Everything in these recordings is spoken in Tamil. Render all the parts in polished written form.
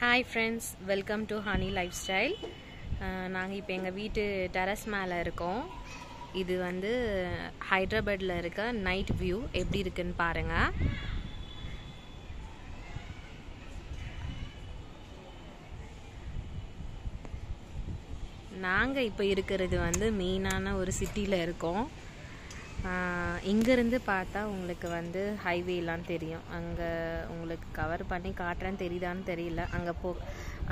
Hi friends, welcome to Honey Lifestyle. நாங்கள் இப்போ எங்கள் வீட்டு டெரஸ் மேலே இருக்கோம். இது வந்து ஹைதராபாத்தில் இருக்க நைட் வியூ எப்படி இருக்குன்னு பாருங்கள். நாங்கள் இப்போ இருக்கிறது வந்து மெயினான ஒரு சிட்டியில் இருக்கோம். இங்கேருந்து பார்த்தா உங்களுக்கு வந்து ஹைவேலாம் தெரியும். அங்கே உங்களுக்கு கவர் பண்ணி காட்டுறேன்னு தெரியுதான்னு தெரியல.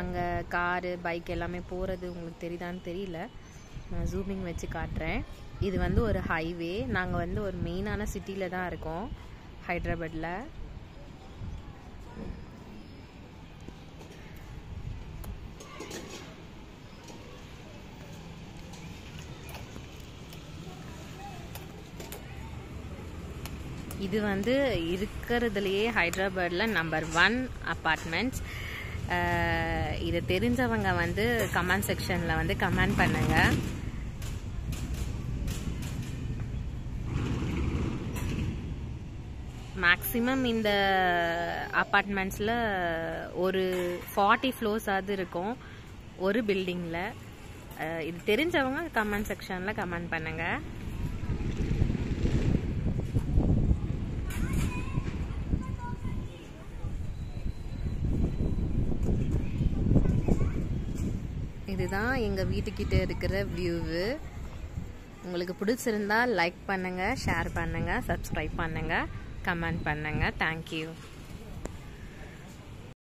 அங்கே காரு பைக் எல்லாமே போகிறது உங்களுக்கு தெரியுதான்னு தெரியல. நான் ஜூமிங் வச்சு காட்டுறேன். இது வந்து ஒரு ஹைவே. நாங்கள் வந்து ஒரு மெயினான சிட்டியில் தான் இருக்கோம், ஹைதராபாத்தில். இது வந்து இருக்கிறதுலையே ஹைதராபாத்தில் நம்பர் 1 அப்பார்ட்மெண்ட்ஸ். இதை தெரிஞ்சவங்க வந்து கமெண்ட் செக்ஷனில் வந்து கமெண்ட் பண்ணுங்க. மேக்ஸிமம் இந்த அப்பார்ட்மெண்ட்ஸில் ஒரு 40 ஃப்ளோர்ஸாவது இருக்கும் ஒரு பில்டிங்கில். இது தெரிஞ்சவங்க கமெண்ட் செக்ஷனில் கமெண்ட் பண்ணுங்கள். இதுதான் எங்கள் வீட்டுக்கிட்ட இருக்கிற வியூவு. உங்களுக்கு பிடிச்சிருந்தா லைக் பண்ணுங்கள், ஷேர் பண்ணுங்கள், சப்ஸ்கிரைப் பண்ணுங்கள், கமெண்ட் பண்ணுங்கள். தேங்க்யூ.